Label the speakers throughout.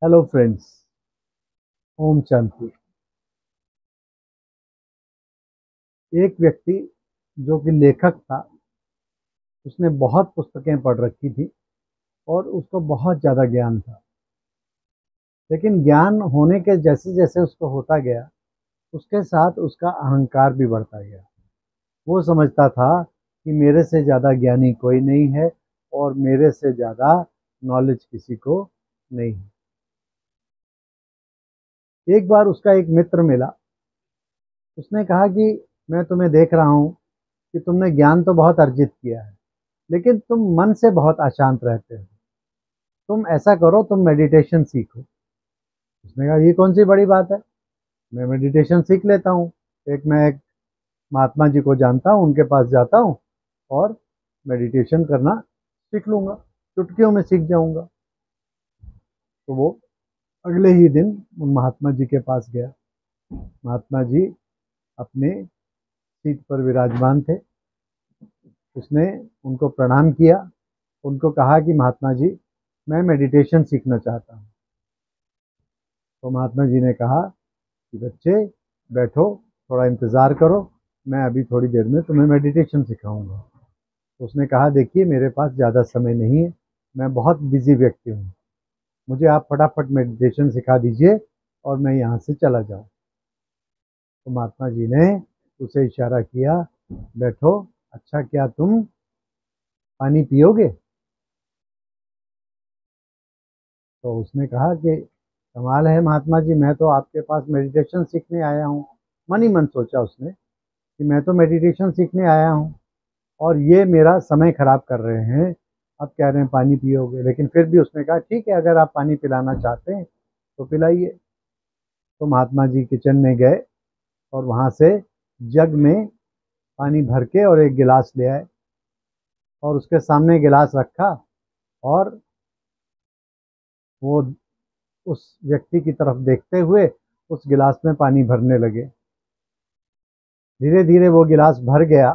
Speaker 1: Hello friends. Om Shanti. एक व्यक्ति जो कि लेखक था, उसने बहुत पुस्तकें पढ़ रखी थी और उसको बहुत ज़्यादा ज्ञान था। लेकिन ज्ञान होने के जैसे जैसे उसको होता गया, उसके साथ उसका अहंकार भी बढ़ता गया। वो समझता था कि मेरे से ज़्यादा ज्ञानी कोई नहीं है और मेरे से ज़्यादा नॉलेज किसी को नहीं है। एक बार उसका एक मित्र मिला। उसने कहा कि मैं तुम्हें देख रहा हूँ कि तुमने ज्ञान तो बहुत अर्जित किया है, लेकिन तुम मन से बहुत अशांत रहते हो। तुम ऐसा करो, तुम मेडिटेशन सीखो। उसने कहा ये कौन सी बड़ी बात है, मैं मेडिटेशन सीख लेता हूँ। मैं एक महात्मा जी को जानता हूँ, उनके पास जाता हूँ और मेडिटेशन करना सीख लूँगा, चुटकियों में सीख जाऊँगा। तो वो अगले ही दिन उन महात्मा जी के पास गया। महात्मा जी अपने सीट पर विराजमान थे। उसने उनको प्रणाम किया, उनको कहा कि महात्मा जी, मैं मेडिटेशन सीखना चाहता हूँ। तो महात्मा जी ने कहा कि बच्चे बैठो, थोड़ा इंतज़ार करो, मैं अभी थोड़ी देर में तुम्हें मेडिटेशन सिखाऊंगा। उसने कहा देखिए, मेरे पास ज़्यादा समय नहीं है, मैं बहुत बिजी व्यक्ति हूँ, मुझे आप फटाफट मेडिटेशन सिखा दीजिए और मैं यहाँ से चला जाऊँ। तो महात्मा जी ने उसे इशारा किया, बैठो, अच्छा क्या तुम पानी पियोगे? तो उसने कहा कि कमाल है महात्मा जी, मैं तो आपके पास मेडिटेशन सीखने आया हूँ। मन ही मन सोचा उसने कि मैं तो मेडिटेशन सीखने आया हूँ और ये मेरा समय खराब कर रहे हैं। अब कह रहे हैं पानी पियोगे, लेकिन फिर भी उसने कहा ठीक है, अगर आप पानी पिलाना चाहते हैं तो पिलाइए। तो महात्मा जी किचन में गए और वहाँ से जग में पानी भर के और एक गिलास ले आए और उसके सामने गिलास रखा और वो उस व्यक्ति की तरफ देखते हुए उस गिलास में पानी भरने लगे। धीरे धीरे वो गिलास भर गया,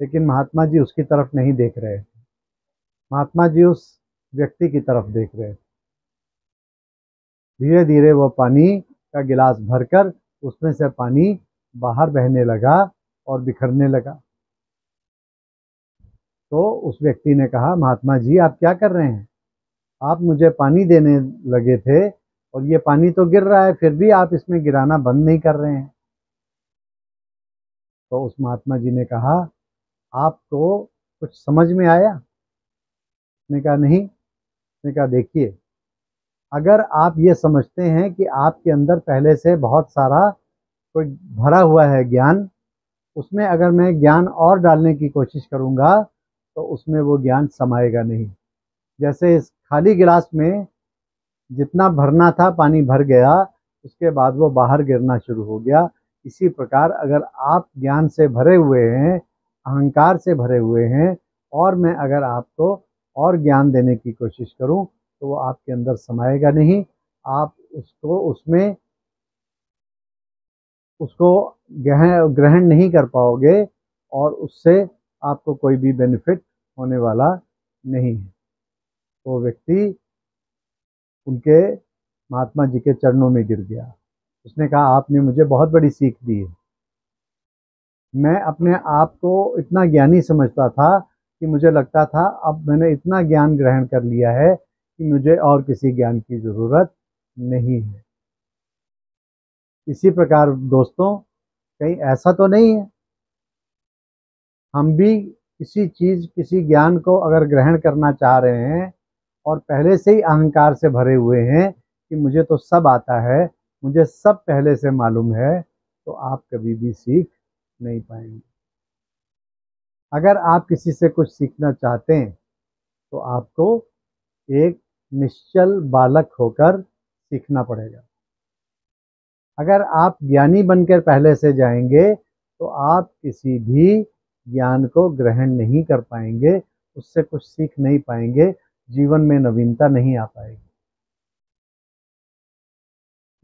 Speaker 1: लेकिन महात्मा जी उसकी तरफ नहीं देख रहे थे। महात्मा जी उस व्यक्ति की तरफ देख रहे थे। धीरे धीरे वो पानी का गिलास भरकर उसमें से पानी बाहर बहने लगा और बिखरने लगा। तो उस व्यक्ति ने कहा, महात्मा जी आप क्या कर रहे हैं? आप मुझे पानी देने लगे थे और ये पानी तो गिर रहा है, फिर भी आप इसमें गिराना बंद नहीं कर रहे हैं। तो उस महात्मा जी ने कहा, आपको कुछ समझ में आया? उसने कहा नहीं। उसने कहा देखिए, अगर आप ये समझते हैं कि आपके अंदर पहले से बहुत सारा कोई भरा हुआ है ज्ञान, उसमें अगर मैं ज्ञान और डालने की कोशिश करूँगा तो उसमें वो ज्ञान समाएगा नहीं। जैसे इस खाली गिलास में जितना भरना था पानी भर गया, उसके बाद वो बाहर गिरना शुरू हो गया। इसी प्रकार अगर आप ज्ञान से भरे हुए हैं, अहंकार से भरे हुए हैं, और मैं अगर आपको और ज्ञान देने की कोशिश करूं तो वो आपके अंदर समाएगा नहीं। आप उसको उसमें उसको ग्रहण नहीं कर पाओगे और उससे आपको कोई भी बेनिफिट होने वाला नहीं है। तो व्यक्ति उनके महात्मा जी के चरणों में गिर गया। उसने कहा आपने मुझे बहुत बड़ी सीख दी है। मैं अपने आप को इतना ज्ञानी समझता था कि मुझे लगता था अब मैंने इतना ज्ञान ग्रहण कर लिया है कि मुझे और किसी ज्ञान की ज़रूरत नहीं है। इसी प्रकार दोस्तों, कहीं ऐसा तो नहीं है हम भी किसी चीज़ किसी ज्ञान को अगर ग्रहण करना चाह रहे हैं और पहले से ही अहंकार से भरे हुए हैं कि मुझे तो सब आता है, मुझे सब पहले से मालूम है, तो आप कभी भी सीख नहीं पाएंगे। अगर आप किसी से कुछ सीखना चाहते हैं तो आपको एक निश्चल बालक होकर सीखना पड़ेगा। अगर आप ज्ञानी बनकर पहले से जाएंगे तो आप किसी भी ज्ञान को ग्रहण नहीं कर पाएंगे, उससे कुछ सीख नहीं पाएंगे, जीवन में नवीनता नहीं आ पाएगी।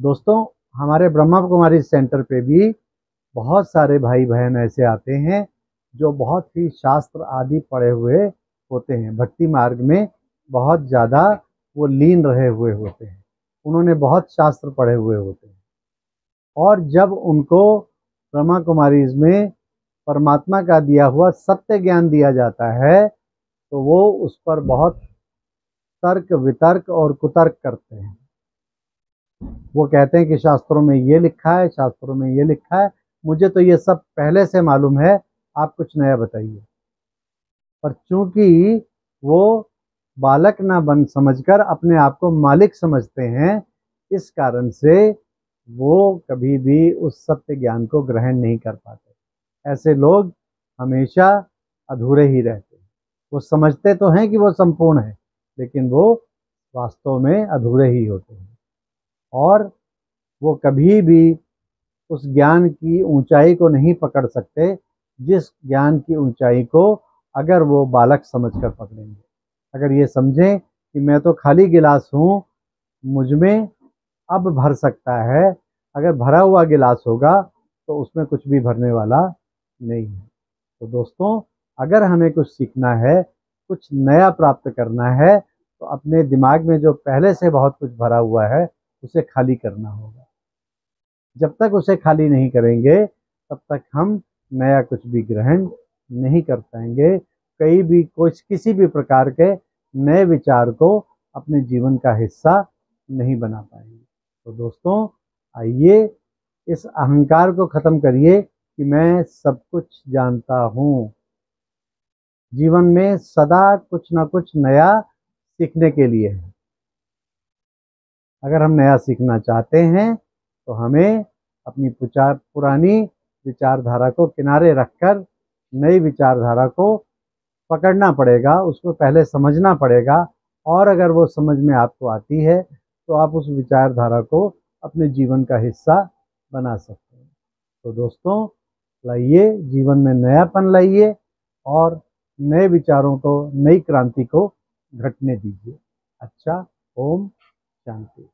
Speaker 1: दोस्तों, हमारे ब्रह्मा कुमारी सेंटर पे भी बहुत सारे भाई बहन ऐसे आते हैं जो बहुत ही शास्त्र आदि पढ़े हुए होते हैं, भक्ति मार्ग में बहुत ज़्यादा वो लीन रहे हुए होते हैं। उन्होंने बहुत शास्त्र पढ़े हुए होते हैं, और जब उनको ब्रह्मा कुमारीज में परमात्मा का दिया हुआ सत्य ज्ञान दिया जाता है तो वो उस पर बहुत तर्क वितर्क और कुतर्क करते हैं। वो कहते हैं कि शास्त्रों में ये लिखा है, शास्त्रों में ये लिखा है, मुझे तो ये सब पहले से मालूम है, आप कुछ नया बताइए। पर चूंकि वो बालक ना बन समझकर अपने आप को मालिक समझते हैं, इस कारण से वो कभी भी उस सत्य ज्ञान को ग्रहण नहीं कर पाते। ऐसे लोग हमेशा अधूरे ही रहते हैं। वो समझते तो हैं कि वो संपूर्ण है, लेकिन वो वास्तव में अधूरे ही होते हैं, और वो कभी भी उस ज्ञान की ऊंचाई को नहीं पकड़ सकते जिस ज्ञान की ऊंचाई को अगर वो बालक समझकर पकड़ेंगे। अगर ये समझें कि मैं तो खाली गिलास हूँ, मुझ में अब भर सकता है, अगर भरा हुआ गिलास होगा तो उसमें कुछ भी भरने वाला नहीं है। तो दोस्तों, अगर हमें कुछ सीखना है, कुछ नया प्राप्त करना है, तो अपने दिमाग में जो पहले से बहुत कुछ भरा हुआ है उसे खाली करना होगा। जब तक उसे खाली नहीं करेंगे तब तक हम नया कुछ भी ग्रहण नहीं कर पाएंगे, कहीं भी कुछ किसी भी प्रकार के नए विचार को अपने जीवन का हिस्सा नहीं बना पाएंगे। तो दोस्तों, आइए इस अहंकार को ख़त्म करिए कि मैं सब कुछ जानता हूँ। जीवन में सदा कुछ ना कुछ नया सीखने के लिए है। अगर हम नया सीखना चाहते हैं तो हमें अपनी पुरानी विचारधारा को किनारे रखकर नई विचारधारा को पकड़ना पड़ेगा, उसको पहले समझना पड़ेगा, और अगर वो समझ में आपको आती है तो आप उस विचारधारा को अपने जीवन का हिस्सा बना सकते हैं। तो दोस्तों, लाइए जीवन में नयापन लाइए और नए विचारों को, नई क्रांति को घटने दीजिए। अच्छा, ओम शांति।